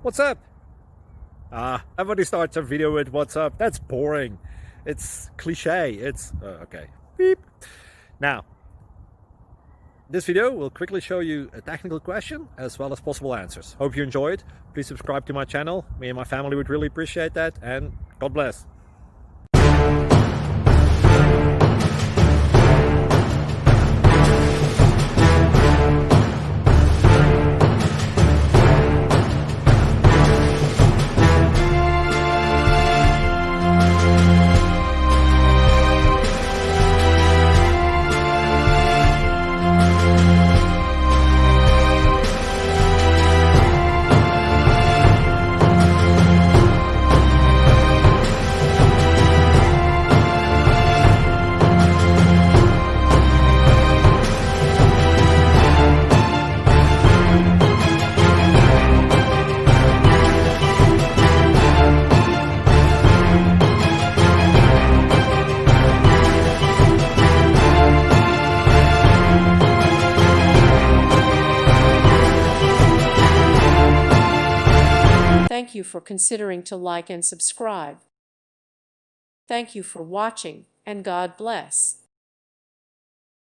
What's up? Everybody starts a video with what's up. That's boring. It's cliche. It's okay. Beep. Now, this video will quickly show you a technical question as well as possible answers. Hope you enjoyed. Please subscribe to my channel. Me and my family would really appreciate that, and God bless. Thank you for considering to like and subscribe. Thank you for watching, and God bless.